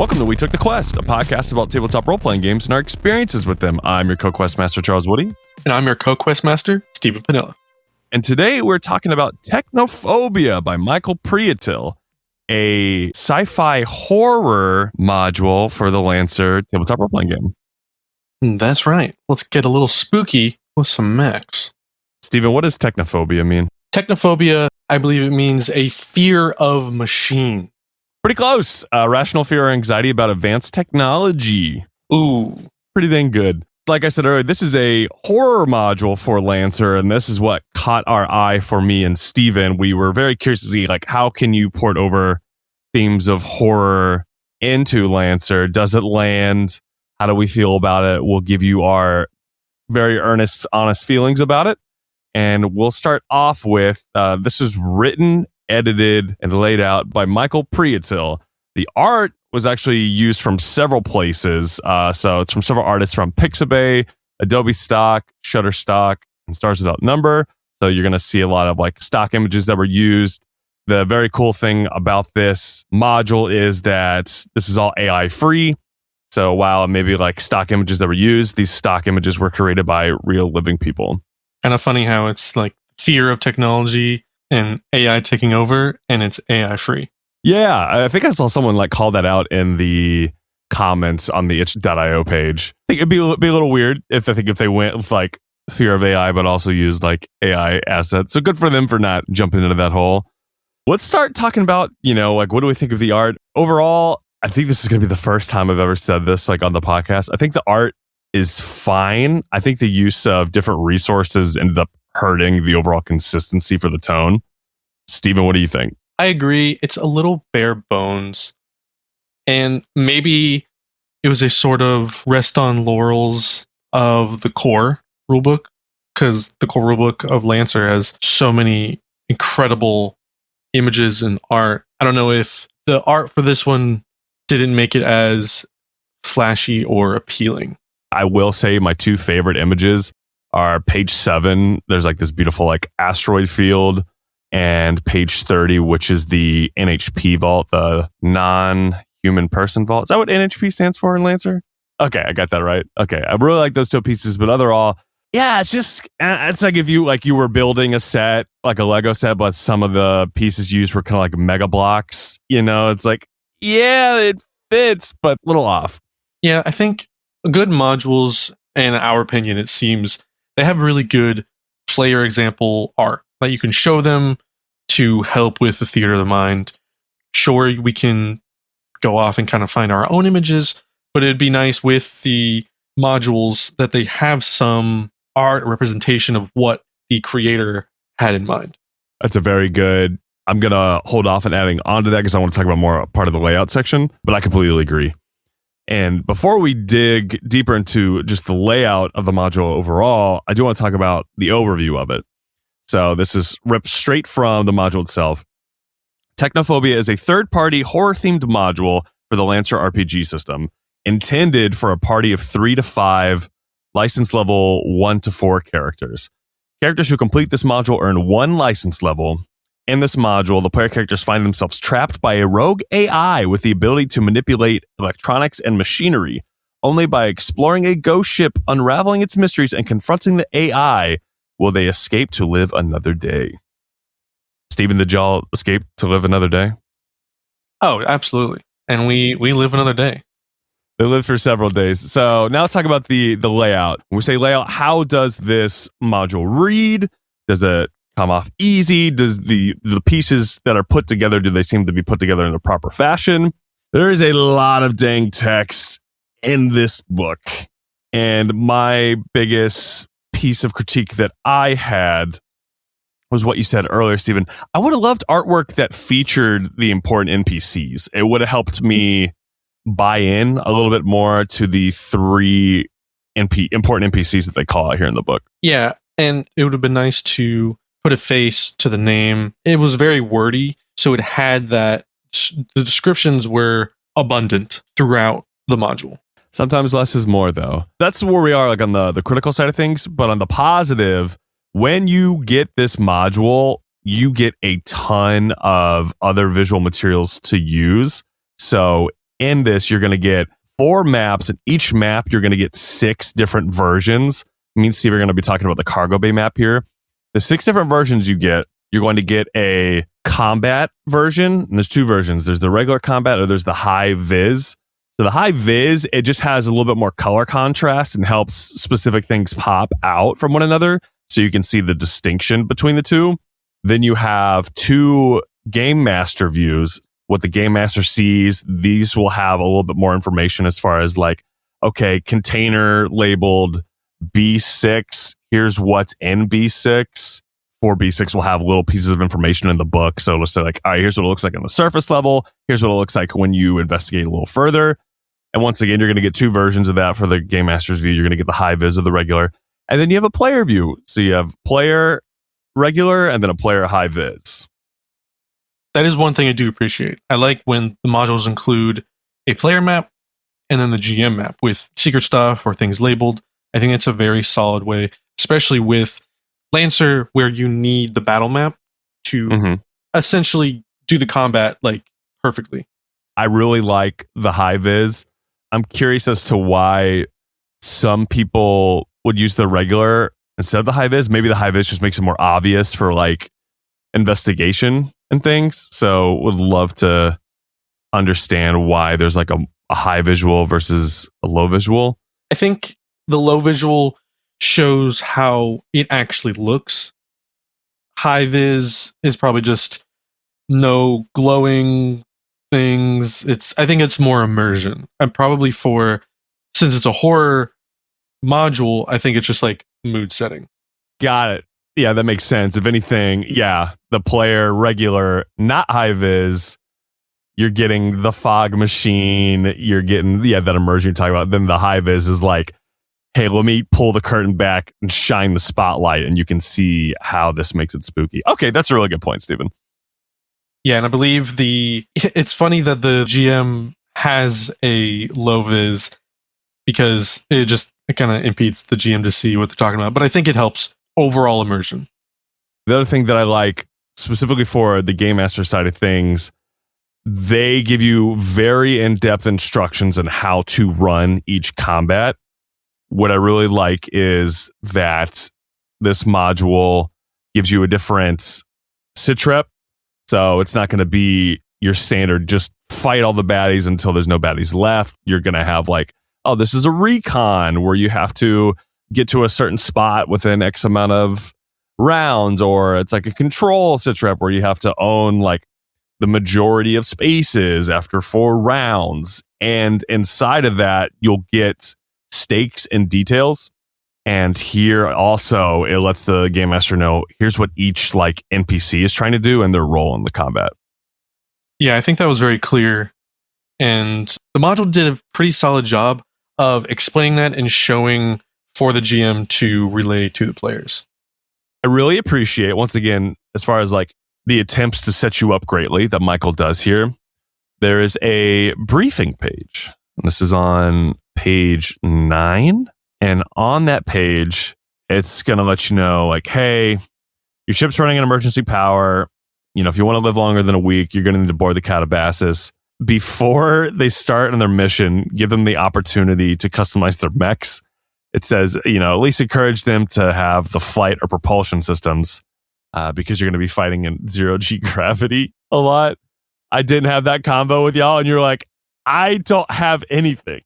Welcome to We Took the Quest, a podcast about tabletop role-playing games and our experiences with them. I'm your co-quest master, Charles Woody. And I'm your co-quest master, Stephen Panilla. And today we're talking about Technophobia by Michael Prijatelj, a sci-fi horror module for the Lancer tabletop role-playing game. That's right. Let's get a little spooky with some mechs. Stephen, what does Technophobia mean? Technophobia, I believe it means a fear of machine. Pretty close. Rational fear or anxiety about advanced technology. Ooh. Pretty dang good. Like I said earlier, this is a horror module for Lancer, and this is what caught our eye for me and Steven. We were very curious to see, like, how can you port over themes of horror into Lancer? Does it land? How do we feel about it? We'll give you our very earnest, honest feelings about it. And we'll start off with, this was written, edited, and laid out by Michael Prijatelj. The art was actually used from several places. So it's from several artists from Pixabay, Adobe Stock, Shutterstock, and Stars Without Number. So you're going to see a lot of like stock images that were used. The very cool thing about this module is that this is all AI free. So while maybe like stock images that were used, these stock images were created by real living people. Kind of funny how it's like fear of technology and AI taking over, and it's AI free. Yeah, I think I saw someone like call that out in the comments on the itch.io page. I think it'd be a little weird if they went with like fear of AI, but also used like AI assets. So good for them for not jumping into that hole. Let's start talking about, like, what do we think of the art? Overall, I think this is going to be the first time I've ever said this like on the podcast. I think the art is fine. I think the use of different resources ended up hurting the overall consistency for the tone. Steven, what do you think? I agree. It's a little bare bones. And maybe it was a sort of rest on laurels of the core rulebook, because the core rulebook of Lancer has so many incredible images and art. I don't know if the art for this one didn't make it as flashy or appealing. I will say my two favorite images are page 7. There's like this beautiful like asteroid field, and page 30, which is the NHP vault, the non-human person vault. Is that what NHP stands for in Lancer? Okay, I got that right. Okay, I really like those two pieces, but overall, yeah, it's like if you were building a set, like a Lego set, but some of the pieces used were kind of like mega blocks. It's like, yeah, it fits, but a little off. Yeah, I think good modules, in our opinion, it seems, they have really good player example art that you can show them to help with the theater of the mind. Sure, we can go off and kind of find our own images, but it'd be nice with the modules that they have some art representation of what the creator had in mind. That's a very good. I'm going to hold off on adding on to that because I want to talk about more part of the layout section, but I completely agree. And before we dig deeper into just the layout of the module overall, I do want to talk about the overview of it. So this is ripped straight from the module itself. Technophobia is a third-party horror-themed module for the Lancer RPG system, intended for a party of 3 to 5, license level 1 to 4 characters. Characters who complete this module earn 1 license level. In this module, the player characters find themselves trapped by a rogue AI with the ability to manipulate electronics and machinery. Only by exploring a ghost ship, unraveling its mysteries, and confronting the AI will they escape to live another day. Stephen, did y'all escape to live another day? Oh, absolutely. And we live another day. They lived for several days. So now let's talk about the layout. When we say layout, how does this module read? Does it come off easy? Does the pieces that are put together, do they seem to be put together in a proper fashion? There is a lot of dang text in this book. And my biggest piece of critique that I had was what you said earlier, Stephen. I would have loved artwork that featured the important NPCs. It would have helped me buy in a little bit more to the 3 important NPCs that they call out here in the book. Yeah, and it would have been nice to put a face to the name. It was very wordy, so it had that. The descriptions were abundant throughout the module. Sometimes less is more, though. That's where we are, like on the critical side of things. But on the positive, when you get this module, you get a ton of other visual materials to use. So in this, you're going to get 4 maps, and each map, you're going to get 6 different versions. Me and Steve are going to be talking about the cargo bay map here. The 6 different versions you get, you're going to get a combat version, and there's 2 versions. There's the regular combat, or there's the high vis. So the high vis, it just has a little bit more color contrast and helps specific things pop out from one another, so you can see the distinction between the two. Then you have 2 game master views. What the game master sees, these will have a little bit more information as far as like, okay, container labeled B6, here's what's in B6. For B6 will have little pieces of information in the book. So it'll say like, all right, here's what it looks like on the surface level. Here's what it looks like when you investigate a little further. And once again, you're going to get 2 versions of that for the game master's view. You're going to get the high vis or the regular. And then you have a player view. So you have player regular and then a player high vis. That is one thing I do appreciate. I like when the modules include a player map and then the GM map with secret stuff or things labeled. I think it's a very solid way, especially with Lancer, where you need the battle map to essentially do the combat like perfectly. I really like the high vis. I'm curious as to why some people would use the regular instead of the high vis. Maybe the high vis just makes it more obvious for like investigation and things. So would love to understand why there's like a high visual versus a low visual. I think the low visual shows how it actually looks. High vis is probably just no glowing things. I think it's more immersion. And probably since it's a horror module, I think it's just like mood setting. Got it. Yeah, that makes sense. If anything, yeah, the player regular, not high vis, you're getting the fog machine, you're getting, that immersion you're talking about. Then the high vis is like, hey, let me pull the curtain back and shine the spotlight, and you can see how this makes it spooky. Okay, that's a really good point, Stephen. Yeah, and I believe it's funny that the GM has a low vis because it kind of impedes the GM to see what they're talking about. But I think it helps overall immersion. The other thing that I like, specifically for the Game Master side of things, they give you very in-depth instructions on how to run each combat. What I really like is that this module gives you a different sitrep. So it's not going to be your standard, just fight all the baddies until there's no baddies left. You're going to have like, oh, this is a recon where you have to get to a certain spot within X amount of rounds, or it's like a control sitrep where you have to own like the majority of spaces after 4 rounds. And inside of that, you'll get stakes and details. And here also, it lets the game master know here's what each like NPC is trying to do and their role in the combat. Yeah, I think that was very clear. And the module did a pretty solid job of explaining that and showing for the GM to relay to the players. I really appreciate, once again, as far as like the attempts to set you up greatly that Michael does here, there is a briefing page. And this is on page 9. And on that page, it's going to let you know, like, hey, your ship's running on emergency power. You know, if you want to live longer than a week, you're going to need to board the Katabasis. Before they start on their mission, give them the opportunity to customize their mechs. It says, you know, at least encourage them to have the flight or propulsion systems because you're going to be fighting in 0G gravity a lot. I didn't have that combo with y'all, and you're like, I don't have anything.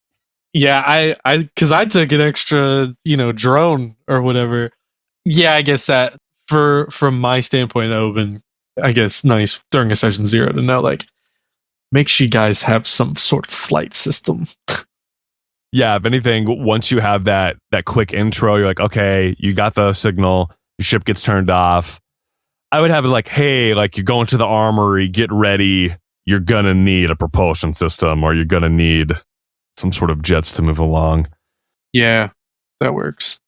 Yeah, because I took an extra, drone or whatever. Yeah, I guess that from my standpoint, that would have been, I guess, nice during a session 0 to know, like, make sure you guys have some sort of flight system. Yeah, if anything, once you have that quick intro, you're like, okay, you got the signal, your ship gets turned off. I would have it like, hey, like you're going to the armory, get ready. You're going to need a propulsion system, or you're going to need some sort of jets to move along. Yeah, that works.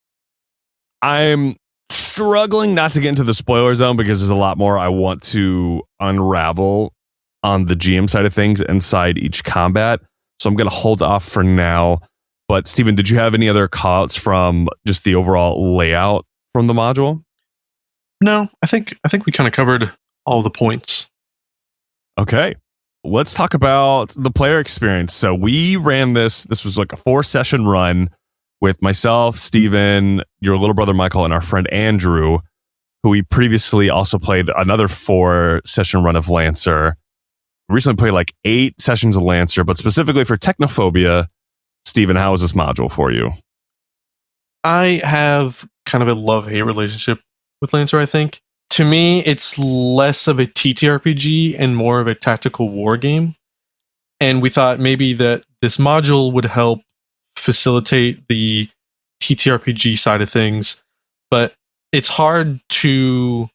I'm struggling not to get into the spoiler zone because there's a lot more I want to unravel on the GM side of things inside each combat. So I'm going to hold off for now. But Stephen, did you have any other callouts from just the overall layout from the module? No, I think we kind of covered all the points. Okay. let's talk about the player experience. So we ran this. This was like a 4-session run with myself, Steven, your little brother Michael, and our friend Andrew, who we previously also played another 4-session run of Lancer. We recently played like 8 sessions of Lancer, but specifically for Technophobia, Steven, how was this module for you? I have kind of a love-hate relationship with Lancer, I think. To me, it's less of a TTRPG and more of a tactical war game. And we thought maybe that this module would help facilitate the TTRPG side of things. But it's hard to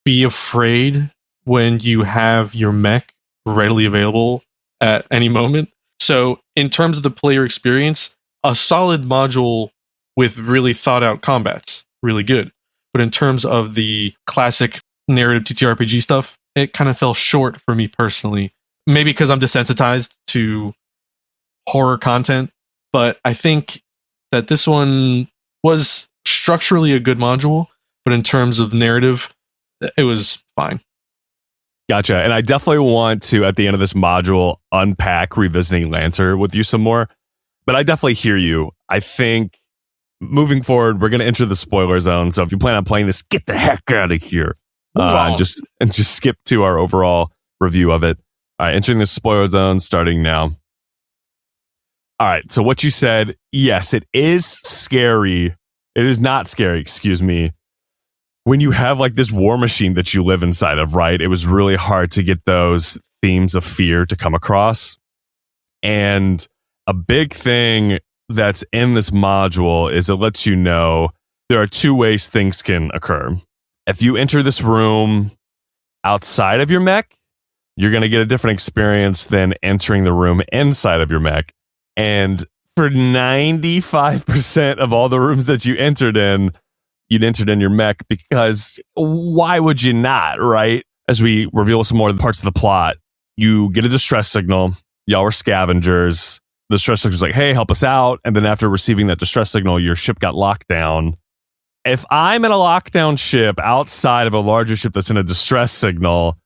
be afraid when you have your mech readily available at any moment. So in terms of the player experience, a solid module with really thought out combats, really good. But in terms of the classic narrative TTRPG stuff, it kind of fell short for me personally. Maybe because I'm desensitized to horror content, but I think that this one was structurally a good module, but in terms of narrative, it was fine. Gotcha. And I definitely want to, at the end of this module, unpack Revisiting Lancer with you some more. But I definitely hear you. I think moving forward, we're going to enter the spoiler zone. So if you plan on playing this, get the heck out of here. Just skip to our overall review of it. All right, entering the spoiler zone starting now. All right, so what you said, yes, it is scary. It is not scary, excuse me. When you have like this war machine that you live inside of, right? It was really hard to get those themes of fear to come across. And a big thing that's in this module is it lets you know there are 2 ways things can occur. If you enter this room outside of your mech, you're going to get a different experience than entering the room inside of your mech. And for 95% of all the rooms that you entered in, you'd entered in your mech because why would you not, right? As we reveal some more of the parts of the plot, you get a distress signal. Y'all were scavengers. The distress signal was like, hey, help us out. And then after receiving that distress signal, your ship got locked down. If I'm in a lockdown ship outside of a larger ship that's in a distress signal,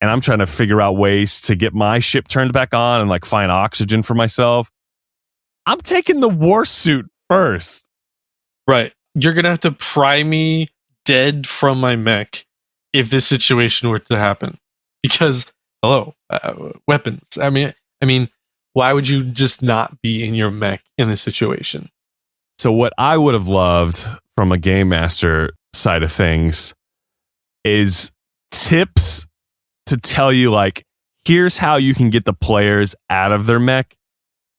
and I'm trying to figure out ways to get my ship turned back on and like find oxygen for myself, I'm taking the war suit first. Right. You're going to have to pry me dead from my mech if this situation were to happen. Because, hello, weapons. I mean, why would you just not be in your mech in this situation? So what I would have loved from a game master side of things is tips to tell you, like, here's how you can get the players out of their mech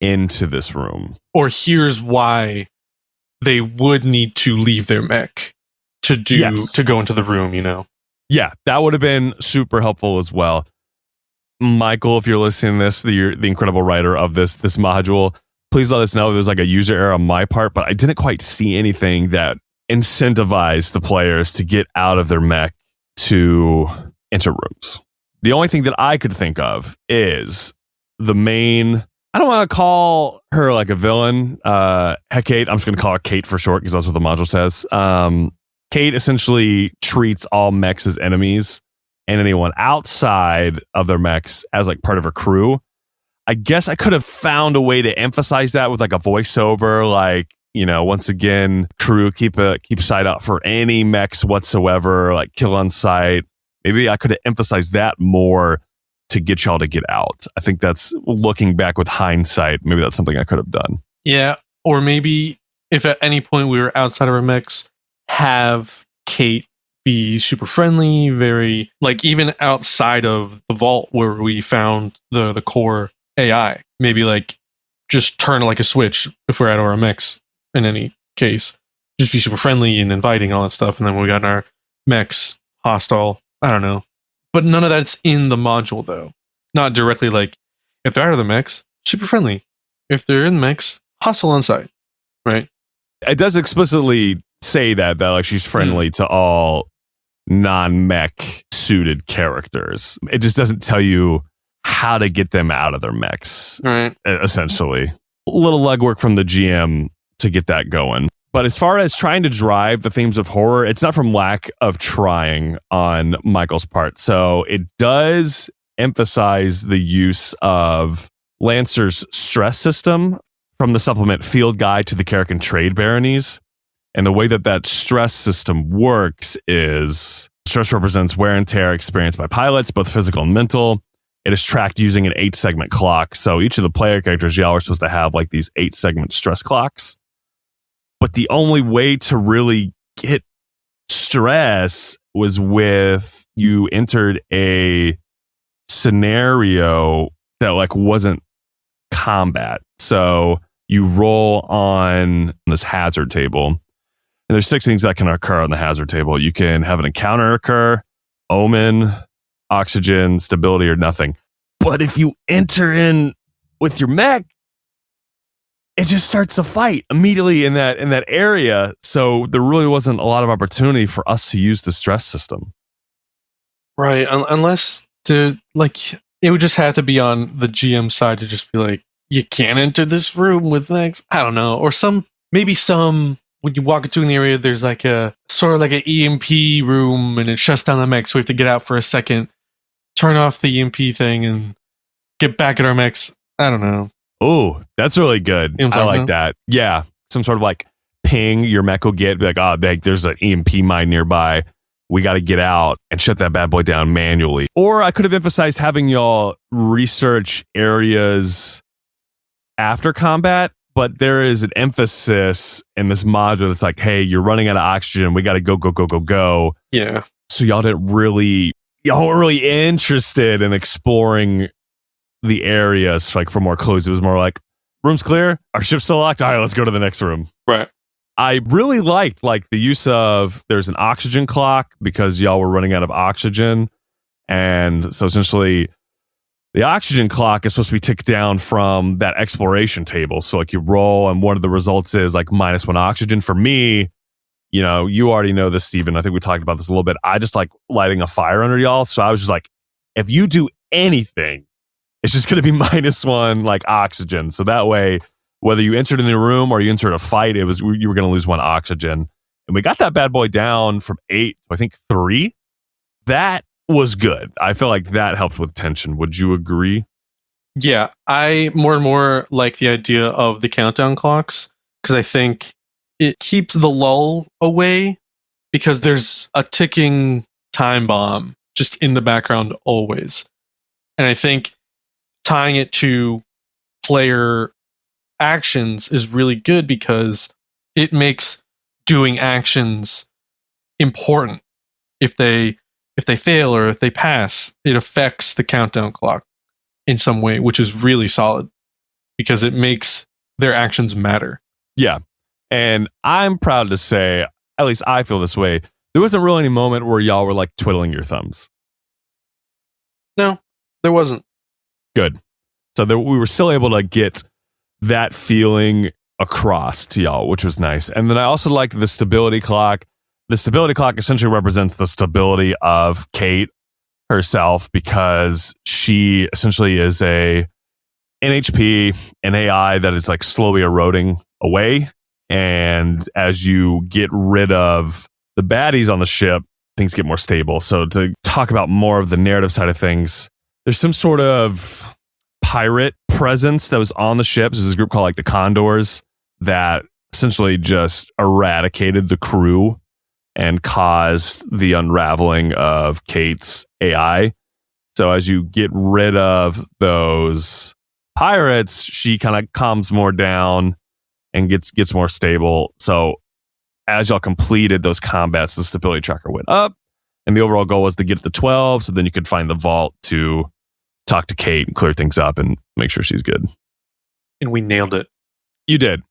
into this room. Or here's why they would need to leave their mech to go into the room, you know? Yeah, that would have been super helpful as well. Michael, if you're listening to this, the incredible writer of this module, please let us know if there's like a user error on my part, but I didn't quite see anything that incentivized the players to get out of their mech to enter rooms. The only thing that I could think of is the main... I don't want to call her like a villain. Kate, I'm just going to call her Kate for short because that's what the module says. Kate essentially treats all mechs as enemies and anyone outside of their mechs as like part of her crew. I guess I could have found a way to emphasize that with like a voiceover, like, you know, once again, crew, keep sight out for any mechs whatsoever, like kill on sight. Maybe I could have emphasized that more to get y'all to get out. I think that's, looking back with hindsight, maybe that's something I could have done. Yeah, or maybe if at any point we were outside of our mechs, have Kate be super friendly, very, like, even outside of the vault where we found the core AI. Maybe like just turn like a switch if we're at our mechs in any case. Just be super friendly and inviting, all that stuff. And then when we got in our mechs, hostile. I don't know. But none of that's in the module, though. Not directly like, if they're out of the mechs, super friendly. If they're in the mechs, hostile on site. Right? It does explicitly say that like she's friendly to all non-mech suited characters. It just doesn't tell you how to get them out of their mechs. Right. Essentially. A little legwork from the GM to get that going. But as far as trying to drive the themes of horror, it's not from lack of trying on Michael's part. So it does emphasize the use of Lancer's stress system from the supplement Field Guide to the Karrakin Trade Baronies. And the way that stress system works is stress represents wear and tear experienced by pilots, both physical and mental. It is tracked using an 8-segment clock. So each of the player characters, y'all are supposed to have like these 8-segment stress clocks. But the only way to really get stress was with you entered a scenario that like wasn't combat. So you roll on this hazard table, and there's 6 things that can occur on the hazard table. You can have an encounter occur, omen, oxygen, stability, or nothing. But if you enter in with your mech, it just starts a fight immediately in that area. So there really wasn't a lot of opportunity for us to use the stress system. Right. Unless it would just have to be on the GM side to just be like, you can't enter this room with X. I don't know. Or maybe when you walk into an area, there's like a sort of like an EMP room and it shuts down the mech. So we have to get out for a second, turn off the EMP thing and get back at our mechs. I don't know. Oh, that's really good. You know I like that. Yeah. Some sort of like ping your mech will get, be like, oh, there's an EMP mine nearby. We got to get out and shut that bad boy down manually. Or I could have emphasized having y'all research areas after combat, but there is an emphasis in this module that's like, hey, you're running out of oxygen. We got to go. Yeah. So y'all weren't really interested in exploring the areas like for more clues. It was more like, room's clear, our ship's still locked. All right, let's go to the next room. Right. I really liked like the use of there's an oxygen clock because y'all were running out of oxygen. And so essentially the oxygen clock is supposed to be ticked down from that exploration table. So like you roll and one of the results is like -1 oxygen. For me, you already know this, Steven. I think we talked about this a little bit. I just like lighting a fire under y'all. So I was just like, if you do anything, it's just going to be -1 like oxygen. So that way, whether you entered in the room or you entered a fight, you were going to lose 1 oxygen. And we got that bad boy down from 8 to I think 3. That was good. I feel like that helped with tension. Would you agree? Yeah, I more and more like the idea of the countdown clocks because I think it keeps the lull away because there's a ticking time bomb just in the background always. And I think tying it to player actions is really good because it makes doing actions important. If they fail or if they pass, it affects the countdown clock in some way, which is really solid because it makes their actions matter. Yeah. And I'm proud to say, at least I feel this way, there wasn't really any moment where y'all were like twiddling your thumbs. No, there wasn't. Good. So we were still able to get that feeling across to y'all, which was nice. And then I also liked the stability clock. The stability clock essentially represents the stability of Kate herself because she essentially is a NHP, an AI that is like slowly eroding away. And as you get rid of the baddies on the ship, things get more stable. So to talk about more of the narrative side of things, there's some sort of pirate presence that was on the ship. There's this group called like the Condors that essentially just eradicated the crew and caused the unraveling of Kate's AI. So as you get rid of those pirates, she kind of calms more down and gets more stable. So as y'all completed those combats, the stability tracker went up, and the overall goal was to get to the 12, so then you could find the vault to talk to Kate and clear things up and make sure she's good. And we nailed it. You did.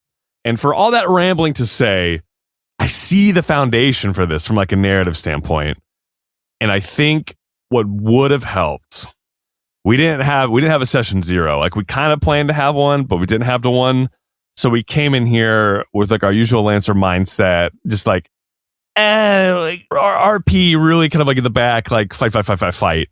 And for all that rambling to say, I see the foundation for this from like a narrative standpoint. And I think what would have helped, we didn't have a session 0. Like we kind of planned to have one, but we didn't have the one. So we came in here with like our usual Lancer mindset, just like, like RP really kind of like in the back, like fight.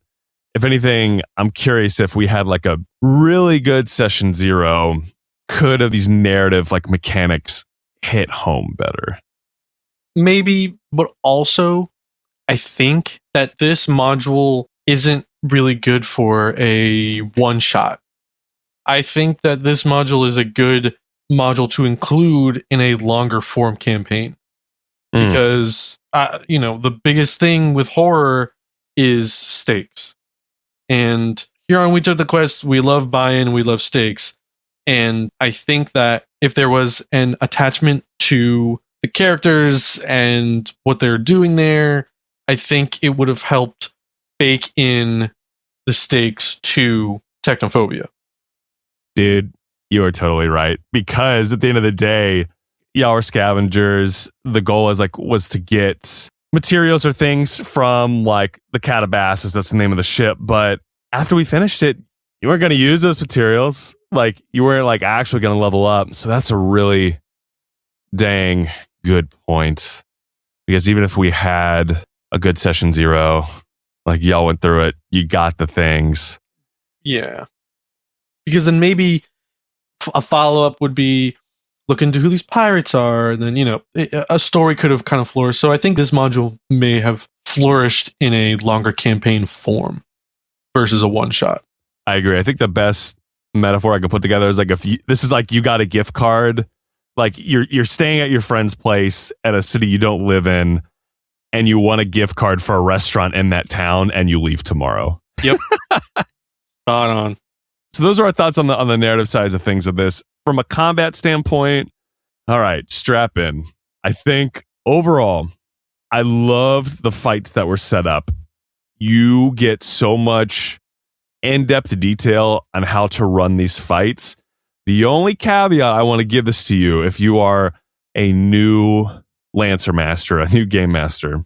If anything, I'm curious if we had like a really good session 0, could have these narrative like mechanics hit home better? Maybe, but also I think that this module isn't really good for a one-shot. I think that this module is a good module to include in a longer form campaign. Because, the biggest thing with horror is stakes. And here on We Took the Quest, we love buy-in, we love stakes. And I think that if there was an attachment to the characters and what they're doing there, I think it would have helped bake in the stakes to Technophobia. Dude, you are totally right. Because at the end of the day, y'all are scavengers. The goal was to get materials or things from like the Katabasis. That's the name of the ship. But after we finished it, you weren't going to use those materials. Like you weren't like actually going to level up. So that's a really dang good point. Because even if we had a good session 0, like y'all went through it, you got the things. Yeah. Because then maybe a follow-up would be look into who these pirates are. And then, a story could have kind of flourished. So I think this module may have flourished in a longer campaign form versus a one-shot. I agree. I think the best metaphor I could put together is like this is like you got a gift card, like you're staying at your friend's place at a city you don't live in, and you want a gift card for a restaurant in that town, and you leave tomorrow. Yep. Spot on. So those are our thoughts on the narrative side of things of this. From a combat standpoint, all right, strap in. I think overall, I loved the fights that were set up. You get so much in-depth detail on how to run these fights. The only caveat I want to give this to you, if you are a new Lancer Master, a new game master,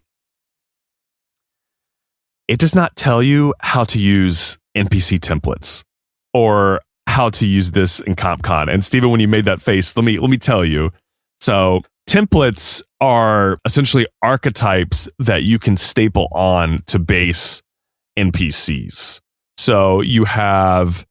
it does not tell you how to use NPC templates or how to use this in CompCon. And Steven, when you made that face, let me tell you. So templates are essentially archetypes that you can staple on to base NPCs. So you have,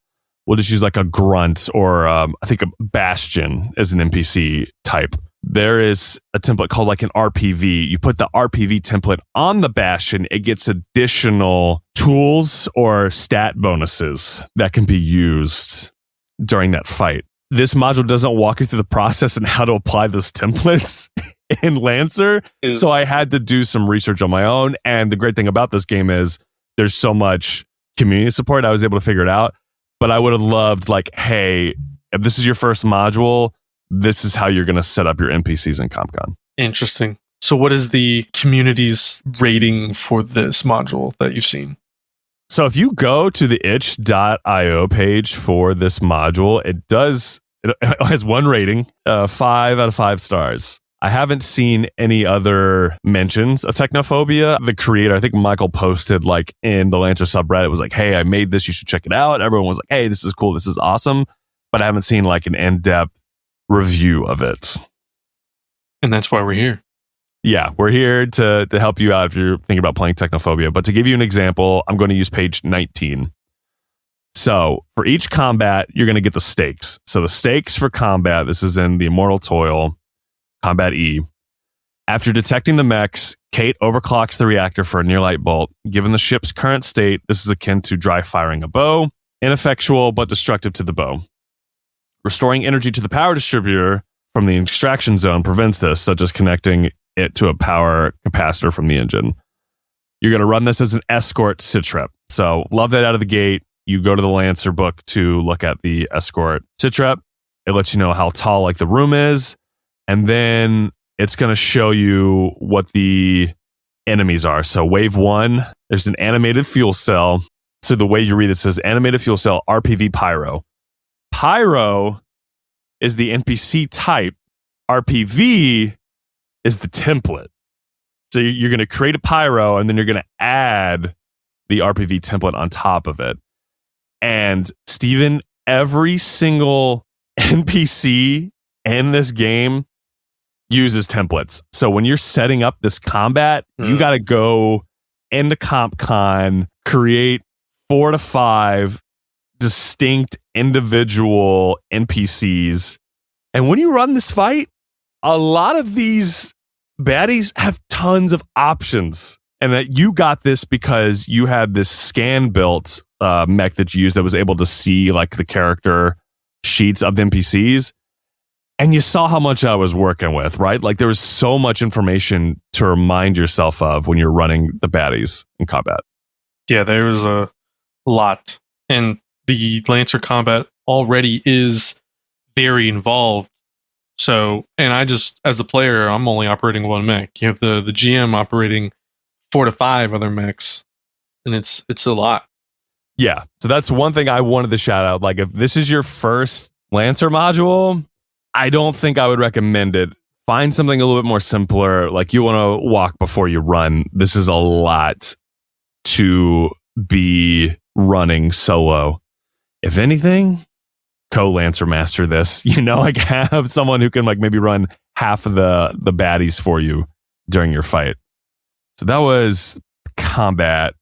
we'll just use like a grunt or I think a bastion as an NPC type. There is a template called like an RPV. You put the RPV template on the bastion, it gets additional tools or stat bonuses that can be used during that fight. This module doesn't walk you through the process and how to apply those templates in Lancer. So I had to do some research on my own. And the great thing about this game is there's so much community support. I was able to figure it out. But I would have loved like, hey, if this is your first module, this is how you're going to set up your NPCs in CompCon. Interesting. So what is the community's rating for this module that you've seen? So if you go to the itch.io page for this module, it has one rating, 5 out of 5 stars. I haven't seen any other mentions of Technophobia. The creator, I think Michael posted like in the Lancer subreddit, was like, hey, I made this, you should check it out. Everyone was like, hey, this is cool, this is awesome. But I haven't seen like an in-depth review of it. And that's why we're here. Yeah, we're here to help you out if you're thinking about playing Technophobia. But to give you an example, I'm going to use page 19. So for each combat, you're going to get the stakes. So the stakes for combat, this is in the Immortal Toil, Combat E. After detecting the mechs, Kate overclocks the reactor for a near light bolt. Given the ship's current state, this is akin to dry firing a bow, ineffectual but destructive to the bow. Restoring energy to the power distributor from the extraction zone prevents this, such as connecting it to a power capacitor from the engine. You're going to run this as an escort sitrep. So love that out of the gate. You go to the Lancer book to look at the escort sitrep. It lets you know how tall like the room is. And then it's going to show you what the enemies are. So wave 1, there's an animated fuel cell. So the way you read it says animated fuel cell RPV Pyro. Pyro is the NPC type. RPV is the template. So you're going to create a Pyro and then you're going to add the RPV template on top of it. And Steven, every single NPC in this game uses templates. So when you're setting up this combat, you got to go into CompCon, create 4 to 5 distinct individual NPCs. And when you run this fight, a lot of these baddies have tons of options And that you got this because you had this scan built mech that you used that was able to see like the character sheets of the NPCs. And you saw how much I was working with, right? Like there was so much information to remind yourself of when you're running the baddies in combat. Yeah, there was a lot. And the Lancer combat already is very involved. So, and I just, as a player, I'm only operating one mech. You have the GM operating 4 to 5 other mechs. And it's a lot. Yeah. So that's one thing I wanted to shout out. Like if this is your first Lancer module, I don't think I would recommend it. Find something a little bit more simpler. Like you want to walk before you run. This is a lot to be running solo. If anything, co-Lancer master this. Like have someone who can like maybe run half of the baddies for you during your fight. So that was combat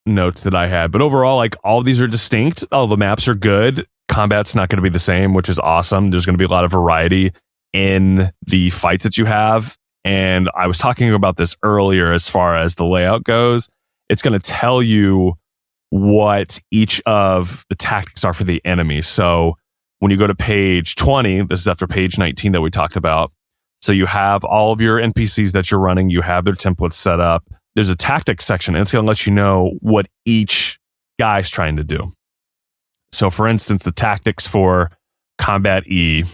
notes that I had. But overall, like all of these are distinct. All the maps are good. Combat's not going to be the same, which is awesome. There's going to be a lot of variety in the fights that you have. And I was talking about this earlier as far as the layout goes. It's going to tell you what each of the tactics are for the enemy. So when you go to page 20, this is after page 19 that we talked about. So you have all of your NPCs that you're running. You have their templates set up. There's a tactics section, and it's going to let you know what each guy's trying to do. So, for instance, the tactics for Combat E.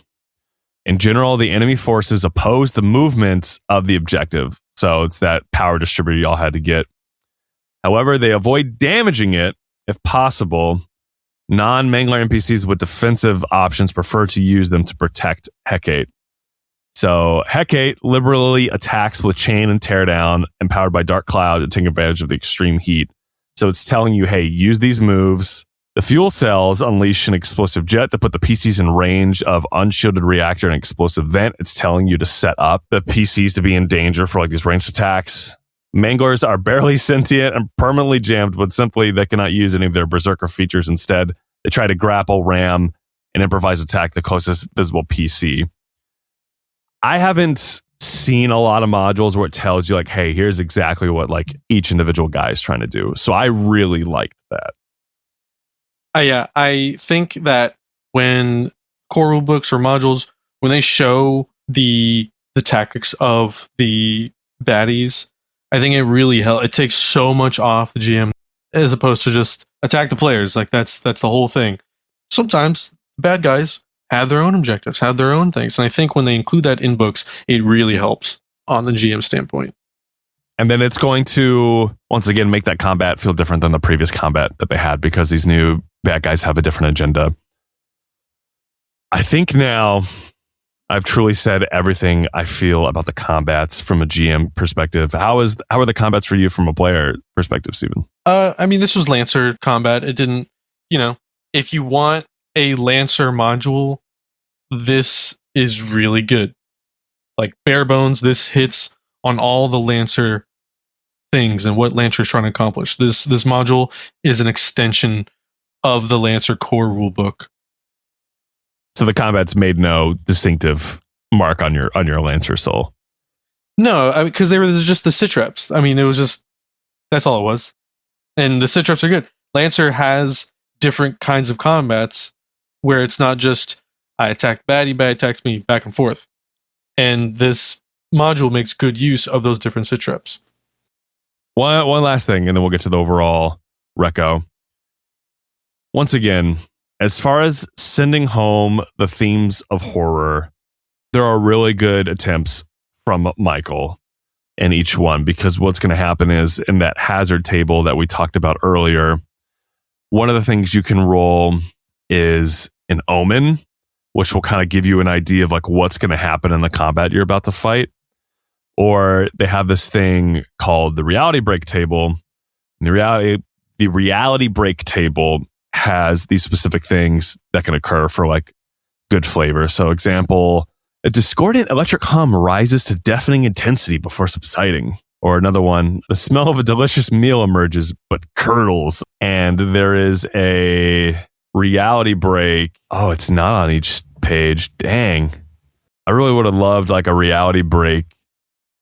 In general, the enemy forces oppose the movements of the objective. So it's that power distributor y'all had to get. However, they avoid damaging it if possible. Non-Mangler NPCs with defensive options prefer to use them to protect Hecate. So Hecate liberally attacks with chain and teardown, empowered by Dark Cloud to take advantage of the extreme heat. So it's telling you, hey, use these moves. The fuel cells unleash an explosive jet to put the PCs in range of unshielded reactor and explosive vent. It's telling you to set up the PCs to be in danger for like these ranged attacks. Manglers are barely sentient and permanently jammed, but simply they cannot use any of their berserker features. Instead, they try to grapple, ram, and improvise attack the closest visible PC. I haven't seen a lot of modules where it tells you like, hey, here's exactly what like each individual guy is trying to do. So I really liked that. Yeah, I think that when core rulebooks or modules, when they show the tactics of the baddies, I think it really helps. It takes so much off the GM as opposed to just attack the players. Like that's the whole thing. Sometimes the bad guys have their own objectives, have their own things. And I think when they include that in books, it really helps on the GM standpoint. And then it's going to, once again, make that combat feel different than the previous combat that they had because these new bad guys have a different agenda. I think now I've truly said everything I feel about the combats from a GM perspective. How are the combats for you from a player perspective, Steven? I mean, this was Lancer combat. It didn't, if you want a Lancer module, this is really good. Like bare bones, this hits on all the Lancer things and what Lancer's trying to accomplish. This module is an extension of the Lancer core rulebook. So the combat's made no distinctive mark on your Lancer soul. No, because they were just the Citreps. I mean, it was just that's all it was. And the Citreps are good. Lancer has different kinds of combats where it's not just I attack baddie, bad attacks me, back and forth. And this module makes good use of those different Citreps. One last thing, and then we'll get to the overall reco. Once again, as far as sending home the themes of horror, there are really good attempts from Michael in each one, because what's going to happen is in that hazard table that we talked about earlier, one of the things you can roll is an omen, which will kind of give you an idea of like what's going to happen in the combat you're about to fight. Or they have this thing called the reality break table. And the reality break table has these specific things that can occur for like good flavor. So example, a discordant electric hum rises to deafening intensity before subsiding. Or another one, the smell of a delicious meal emerges but curdles. And there is a reality break. Oh, it's not on each page. Dang. I really would have loved like a reality break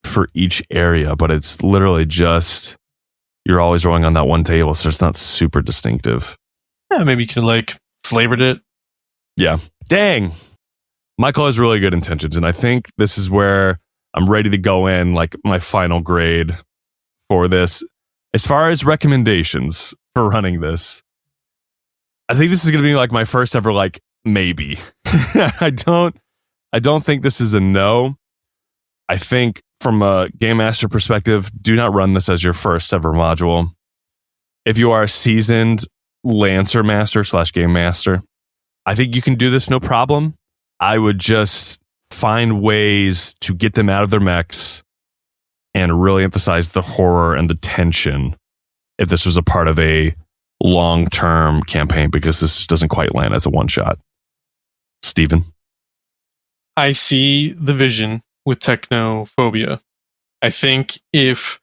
for each area, but it's literally just you're always rolling on that one table, so it's not super distinctive. Yeah, maybe you could like flavored it. Yeah. Dang. Michael has really good intentions, and I think this is where I'm ready to go in, like my final grade for this. As far as recommendations for running this, I think this is going to be like my first ever like maybe. I don't think this is a no. I think from a game master perspective, do not run this as your first ever module. If you are a seasoned Lancer master / game master, I think you can do this no problem. I would just find ways to get them out of their mechs and really emphasize the horror and the tension if this was a part of a long-term campaign, because this doesn't quite land as a one-shot. Steven? I see the vision with Technophobia. I think if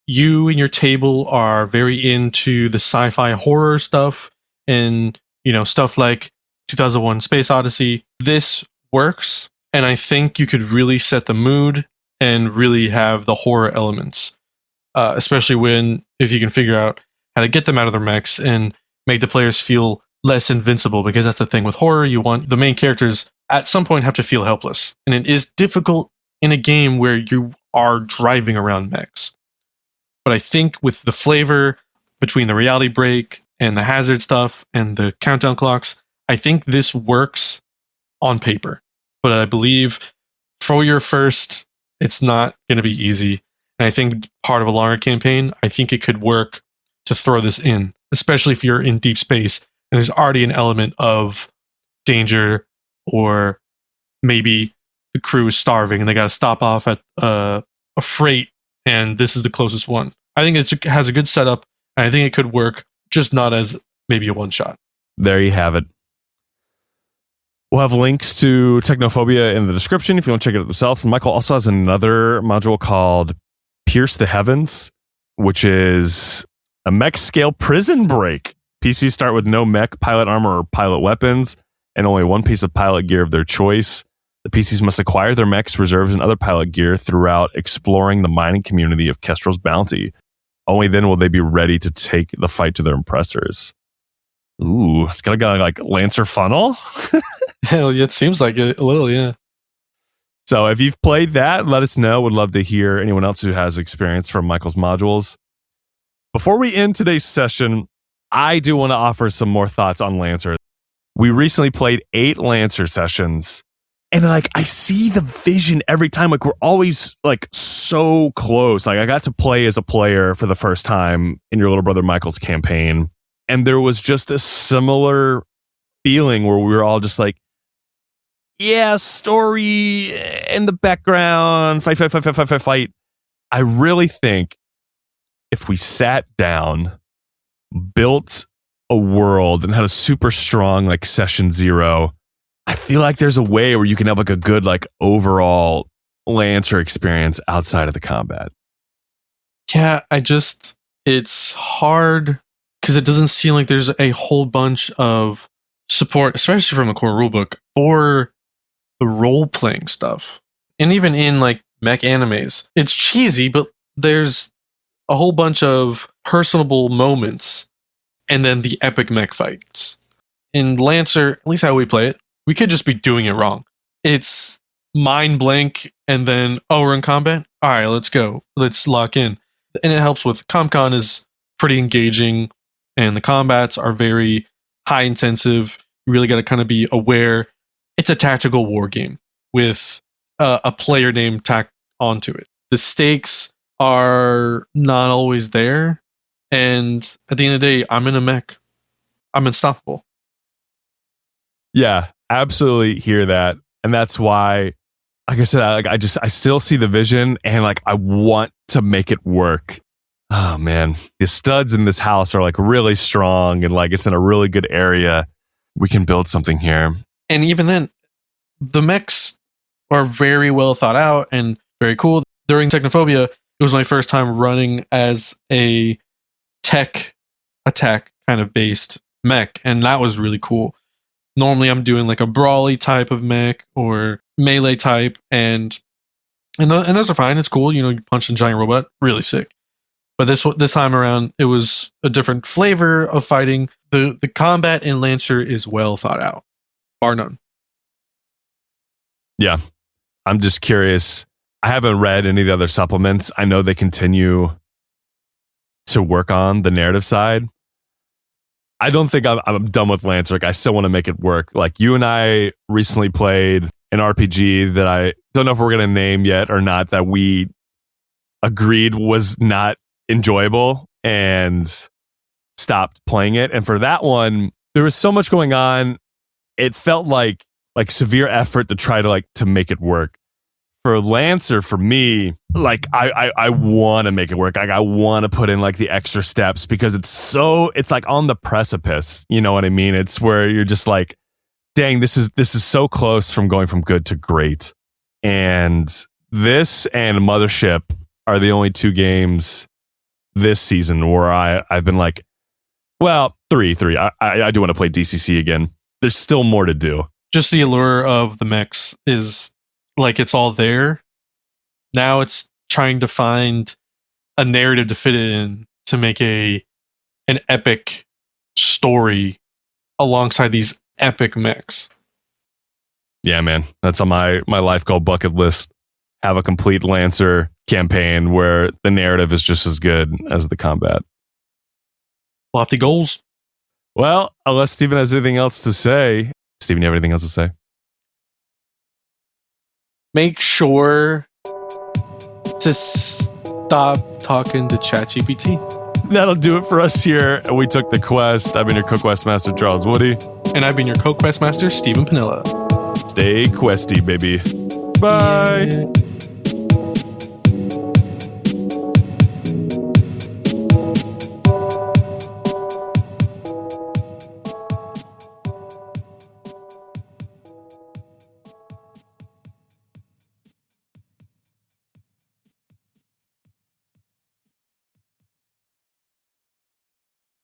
you and your table are very into the sci-fi horror stuff and, stuff like 2001 Space Odyssey, this works. And I think you could really set the mood and really have the horror elements, especially if you can figure out how to get them out of their mechs and make the players feel less invincible, because that's the thing with horror. You want the main characters at some point have to feel helpless. And it is difficult in a game where you are driving around mechs. But I think with the flavor between the reality break and the hazard stuff and the countdown clocks, I think this works on paper. But I believe for your first, it's not going to be easy. And I think part of a longer campaign, I think it could work to throw this in, especially if you're in deep space and there's already an element of danger, or maybe the crew is starving and they got to stop off at a freight, and this is the closest one. I think it has a good setup, and I think it could work, just not as maybe a one shot. There you have it. We'll have links to Technophobia in the description if you want to check it out yourself. And Michael also has another module called Pierce the Heavens, which is a mech scale prison break. PCs start with no mech, pilot armor, or pilot weapons, and only one piece of pilot gear of their choice. The PCs must acquire their mechs, reserves, and other pilot gear throughout exploring the mining community of Kestrel's Bounty. Only then will they be ready to take the fight to their impressors. Ooh, it's got a like Lancer funnel. Hell yeah, it seems like it a little, yeah. So if you've played that, let us know. Would love to hear anyone else who has experience from Michael's modules. Before we end today's session, I do want to offer some more thoughts on Lancer. We recently played 8 Lancer sessions, and like I see the vision every time. Like we're always like so close. Like I got to play as a player for the first time in your little brother Michael's campaign, and there was just a similar feeling where we were all just like, yeah, story in the background, fight. I really think if we sat down, built a world, and had a super strong like session 0, I feel like there's a way where you can have like a good like overall Lancer experience outside of the combat. Yeah, it's hard because it doesn't seem like there's a whole bunch of support, especially from the core rulebook, for the role-playing stuff. And even in like mech animes, it's cheesy, but there's a whole bunch of personable moments and then the epic mech fights. In Lancer, at least how we play it, we could just be doing it wrong. It's mind blank and then, oh, we're in combat? All right, let's go. Let's lock in. And it helps with ComCon is pretty engaging, and the combats are very high intensive. You really got to kind of be aware. It's a tactical war game with a player name tacked onto it. The stakes are not always there. And at the end of the day, I'm in a mech. I'm unstoppable. Yeah, absolutely hear that. And that's why, like I said, I still see the vision, and like I want to make it work. Oh man, the studs in this house are like really strong, and like it's in a really good area. We can build something here. And even then, the mechs are very well thought out and very cool. During Technophobia, it was my first time running as a tech attack kind of based mech, and that was really cool. Normally I'm doing like a brawly type of mech or melee type, and those are fine. It's cool, you punch a giant robot, really sick. But this time around, it was a different flavor of fighting. The combat in Lancer is well thought out, bar none. Yeah. I'm just curious. I haven't read any of the other supplements. I know they continue to work on the narrative side. I don't think I'm done with Lancer. Like, I still want to make it work. Like, you and I recently played an RPG that I don't know if we're going to name yet or not, that we agreed was not enjoyable and stopped playing it. And for that one, there was so much going on. It felt like severe effort to try to make it work. For Lancer, for me, like I want to make it work. Like, I want to put in like the extra steps because it's like on the precipice. You know what I mean? It's where you're just like, dang, this is so close from going from good to great. And this and Mothership are the only two games this season where I've been like, well, three. I do want to play DCC again. There's still more to do. Just the allure of the mechs is like, it's all there. Now it's trying to find a narrative to fit it in to make an epic story alongside these epic mechs. Yeah, man. That's on my life goal bucket list. Have a complete Lancer campaign where the narrative is just as good as the combat. Lofty goals. Well, unless Steven has anything else to say. Steven, you have anything else to say? Make sure to stop talking to ChatGPT. That'll do it for us here. We took the quest. I've been your Co-Quest Master, Charles Woody. And I've been your Co-Quest Master, Stephen Panilla. Stay questy, baby. Bye. Yeah.